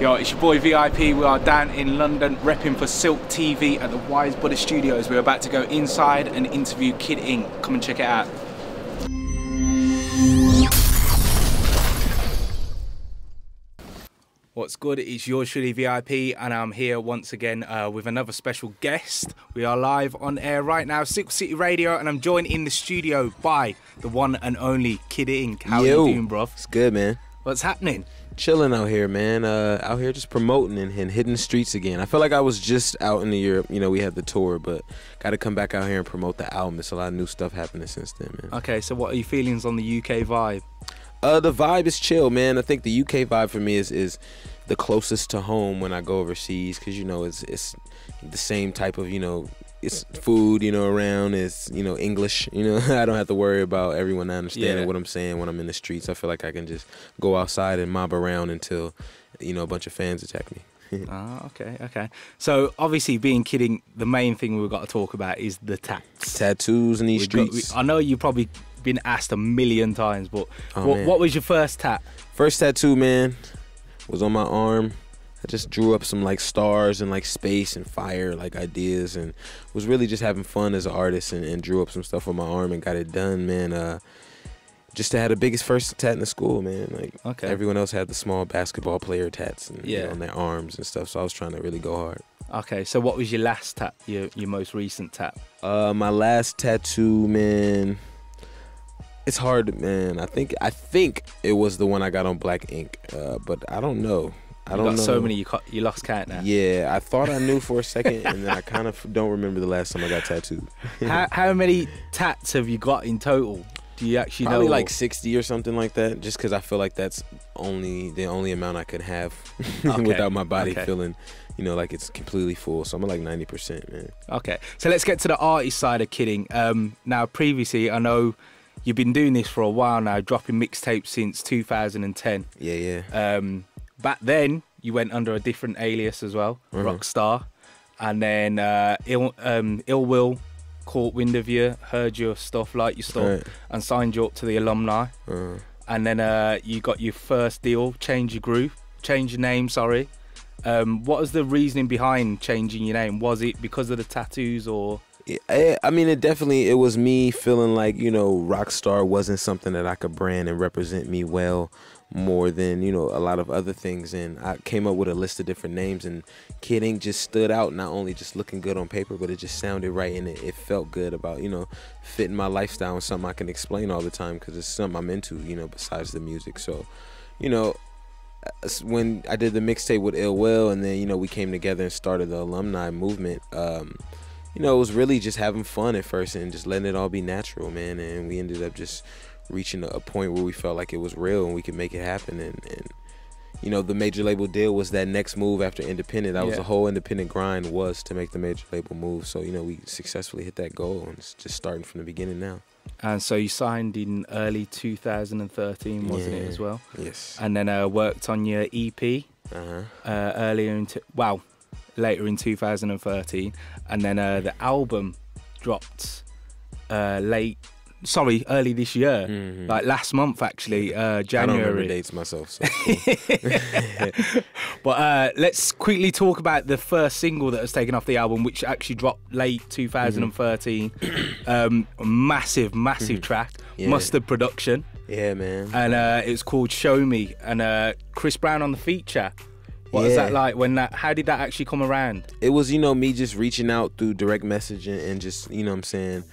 Yo, it's your boy VIP. We are down in London repping for Silk TV at the Wise Buddy Studios. We're about to go inside and interview Kid Ink. Come and check it out. What's good? It's yours truly VIP, and I'm here once again with another special guest. We are live on air right now, Silk City Radio, and I'm joined in the studio by the one and only Kid Ink. How are you doing, bruv? It's good, man. What's happening? Chilling out here, man. Out here just promoting and hitting the streets again. I feel like I was just out in Europe. You know, we had the tour, but got to come back out here and promote the album. There's a lot of new stuff happening since then, man. Okay, so what are your feelings on the UK vibe? The vibe is chill, man. I think the UK vibe for me is the closest to home when I go overseas, because, you know, it's the same type of, you know, it's food, you know, around, it's, you know, English, you know. I don't have to worry about everyone understanding what I'm saying when I'm in the streets. I feel like I can just go outside and mob around until, you know, a bunch of fans attack me. Okay. So obviously, being Kid Ink, the main thing we've got to talk about is the tats. Tattoos in these streets. I know you've probably been asked a million times, but what was your first tat? First tattoo, man, was on my arm. I just drew up some like stars and like space and fire like ideas, and was really just having fun as an artist, and drew up some stuff on my arm and got it done, man. Just to have the biggest first tat in the school, man. Like everyone else had the small basketball player tats and, you know, on their arms and stuff, so I was trying to really go hard. Okay, so what was your last tat, your most recent tat? My last tattoo, man, it's hard, man. I think it was the one I got on black ink, but I don't know. I don't know. So many, you lost count now. Yeah, I thought I knew for a second, and then I kind of don't remember the last time I got tattooed. How many tats have you got in total? Do you actually know? Probably like 60 or something like that, just because I feel like that's the only amount I could have without my body feeling, you know, like it's completely full. So I'm at like 90%, man. Okay, so let's get to the artist side of Kid Ink. Now, previously, I know you've been doing this for a while now, dropping mixtapes since 2010. Yeah. Back then, you went under a different alias as well, Rockstar. And then Ill Will caught wind of you, heard your stuff, liked your stuff, and signed you up to the Alumni. And then you got your first deal, changed your name, sorry. What was the reasoning behind changing your name? Was it because of the tattoos, or...? I mean, it was me feeling like, you know, Rockstar wasn't something that I could brand and represent me well more than, you know, a lot of other things. And I came up with a list of different names, and Kid Ink just stood out, not only just looking good on paper, but it just sounded right, and it felt good about, you know, fitting my lifestyle and something I can explain all the time, because it's something I'm into, you know, besides the music. So, you know, when I did the mixtape with Ill Will, and then, you know, we came together and started the Alumni movement, you know, it was really just having fun at first and just letting it all be natural, man. And we ended up just reaching a point where we felt like it was real and we could make it happen. And you know, the major label deal was that next move after independent. That was the whole independent grind, was to make the major label move. So, you know, we successfully hit that goal, and it's just starting from the beginning now. And so you signed in early 2013, wasn't it, as well? Yes. And then worked on your EP later in 2013, and then the album dropped early this year, like last month actually, January. I don't remember dates myself, so but let's quickly talk about the first single that was taken off the album, which actually dropped late 2013. Massive track, Mustard production. Yeah, man. And it's called Show Me, and Chris Brown on the feature. What was that like how did that actually come around? It was, you know, me just reaching out through direct messaging and just, you know what I'm saying.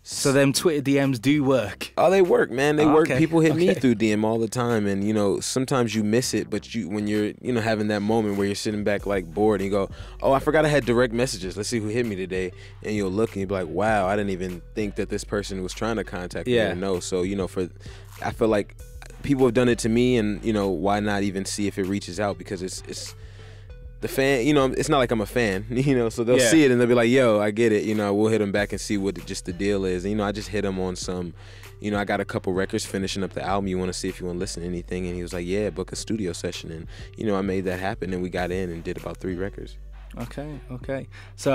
So them Twitter DMs do work? Oh, they work, man. They work. People hit me through DM all the time, and, you know, sometimes you miss it, but when you're, you know, having that moment where you're sitting back like bored and you go, oh, I forgot I had direct messages. Let's see who hit me today. And you'll look and you'll be like, wow, I didn't even think that this person was trying to contact me. Yeah. No. So, you know, I feel like people have done it to me, and, you know, why not even see if it reaches out, because it's the fan, you know, it's not like I'm a fan, you know, so they'll see it and they'll be like, yo, I get it, you know, we'll hit them back and see what just the deal is. And, you know, I just hit him on some, you know, I got a couple records finishing up the album, you want to see if you want to listen to anything, and he was like, yeah, book a studio session. And, you know, I made that happen, and we got in and did about 3 records. Okay. So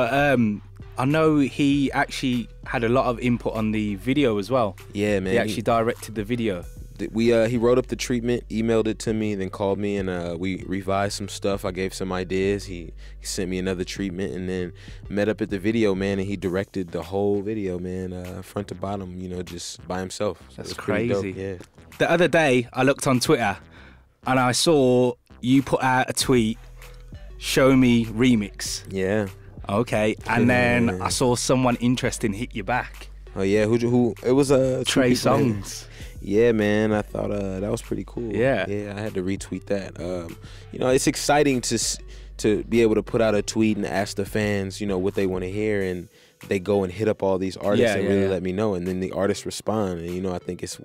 I know he actually had a lot of input on the video as well. Yeah, man. He actually directed the video. he wrote up the treatment, emailed it to me, then called me, and we revised some stuff. I gave some ideas. He sent me another treatment, and then met up at the video, man, and he directed the whole video, man, front to bottom, you know, just by himself. So that's crazy. Yeah. The other day, I looked on Twitter, and I saw you put out a tweet, "Show Me Remix." Yeah. Okay, and then I saw someone interesting hit you back. Oh yeah, who? It was Trey Songz. Yeah, man, I thought that was pretty cool. Yeah, I had to retweet that. You know, it's exciting to be able to put out a tweet and ask the fans, you know, what they want to hear, and they go and hit up all these artists and really let me know, and then the artists respond. And you know, I think it's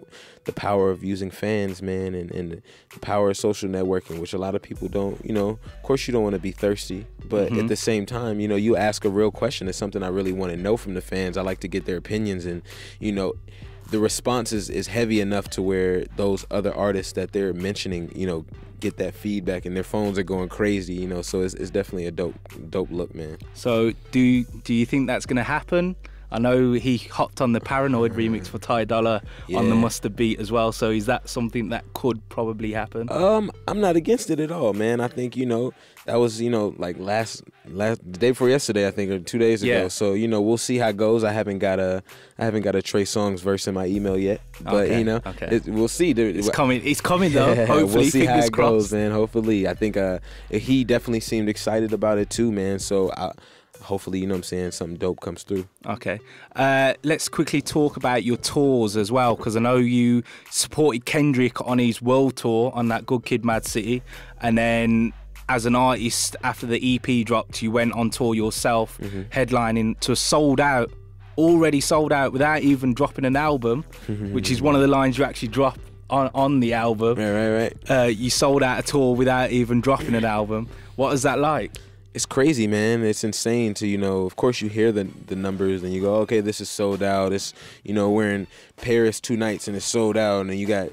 the power of using fans, man, and the power of social networking, which a lot of people don't. You know, of course, you don't want to be thirsty, but at the same time, you know, you ask a real question. It's something I really want to know from the fans. I like to get their opinions, and you know, the response is heavy enough to where those other artists that they're mentioning, you know, get that feedback, and their phones are going crazy, you know. So it's definitely a dope look, man. So do you think that's gonna happen? I know he hopped on the Paranoid remix for Ty Dolla on the Mustard beat as well. So is that something that could probably happen? I'm not against it at all, man. I think, you know, that was, you know, like last the day before yesterday, I think, or 2 days ago. So, you know, we'll see how it goes. I haven't got a Trey Songz verse in my email yet, but you know, we'll see. It's coming though. Hopefully, we'll see how it crossed. goes, man. Hopefully, I think he definitely seemed excited about it too, man. So hopefully, you know what I'm saying, something dope comes through. Okay. Let's quickly talk about your tours as well, because I know you supported Kendrick on his world tour on that Good Kid, Mad City, and then as an artist, after the EP dropped, you went on tour yourself, headlining to already sold out without even dropping an album, which is one of the lines you actually drop on the album. Right. You sold out a tour without even dropping an album. What is that like? It's crazy, man. It's insane to, you know, of course you hear the numbers and you go, okay, this is sold out. It's, you know, we're in Paris 2 nights and it's sold out, and then you got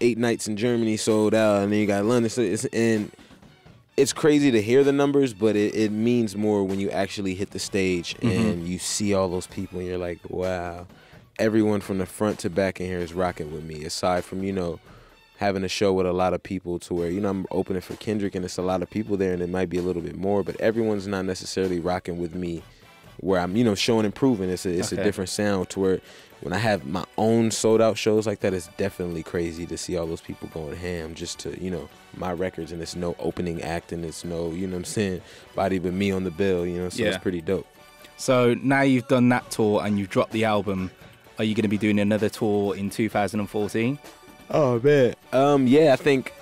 8 nights in Germany sold out, and then you got London. So it's crazy to hear the numbers, but it means more when you actually hit the stage and you see all those people and you're like, wow, everyone from the front to back in here is rocking with me, aside from, you know, having a show with a lot of people to where, you know, I'm opening for Kendrick and it's a lot of people there and it might be a little bit more, but everyone's not necessarily rocking with me where I'm, you know, showing and proving. It's a different sound to where when I have my own sold out shows like that, it's definitely crazy to see all those people going ham just to, you know, my records, and it's no opening act and it's no, you know what I'm saying, body but me on the bill, you know, so it's pretty dope. So now you've done that tour and you've dropped the album, are you going to be doing another tour in 2014? Oh, man. Yeah, I think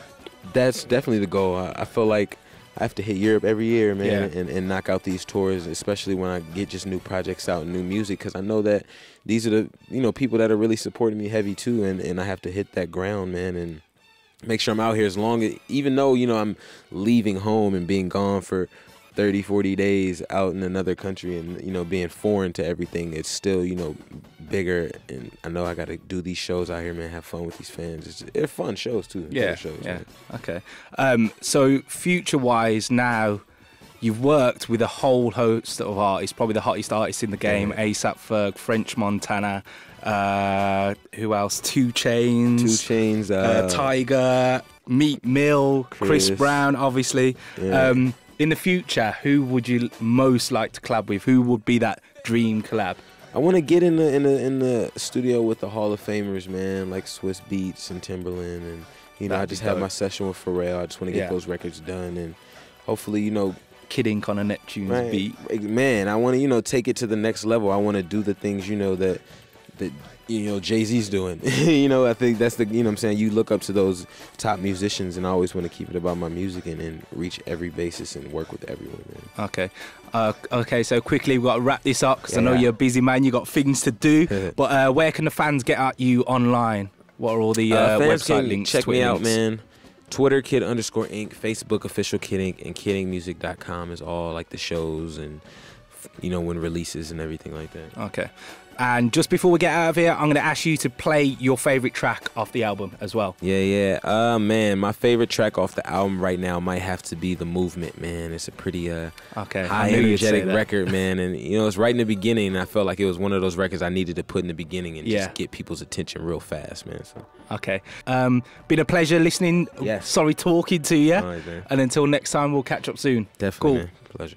that's definitely the goal. I feel like I have to hit Europe every year, man, and knock out these tours, especially when I get just new projects out and new music, because I know that these are the, you know, people that are really supporting me heavy too, and I have to hit that ground, man, and make sure I'm out here as long as, even though, you know, I'm leaving home and being gone for 30, 40 days out in another country and, you know, being foreign to everything, it's still, you know, bigger, and I know I got to do these shows out here, man, have fun with these fans. They're fun shows too. Shows, yeah. Man. Okay. So future-wise now, you've worked with a whole host of artists, probably the hottest artists in the game, A$AP Ferg, French Montana, who else? 2 Chainz, Tyga, Meek Mill, Chris Brown, obviously. Yeah. In the future, who would you most like to collab with? Who would be that dream collab? I want to get in the studio with the Hall of Famers, man, like Swiss Beats and Timberland, and you know, I just had my session with Pharrell. I just want to get those records done, and hopefully, you know, Kid Ink on a Neptune's beat. Man, I want to, you know, take it to the next level. I want to do the things, you know, that you know, Jay-Z's doing. You know, I think that's the, you know what I'm saying, you look up to those top musicians, and I always want to keep it about my music and reach every basis and work with everyone, man. Okay. Okay, so quickly, we've got to wrap this up because I know you're a busy man, you got things to do. But where can the fans get at you online? What are all the website links? Check Twitter me out, links? man. Twitter, Kid_Ink, Facebook, Official Kid Ink, and KidInkMusic.com is all like the shows and, you know, when releases and everything like that. Okay. And just before we get out of here, I'm going to ask you to play your favourite track off the album as well. Yeah. Man, my favorite track off the album right now might have to be The Movement, man. It's a pretty high energetic record, man. And, you know, it's right in the beginning. And I felt like it was one of those records I needed to put in the beginning and just get people's attention real fast, man. So. Okay. Been a pleasure listening. Yes. Sorry talking to you. All right, man. And until next time, we'll catch up soon. Definitely, cool. man. Pleasure.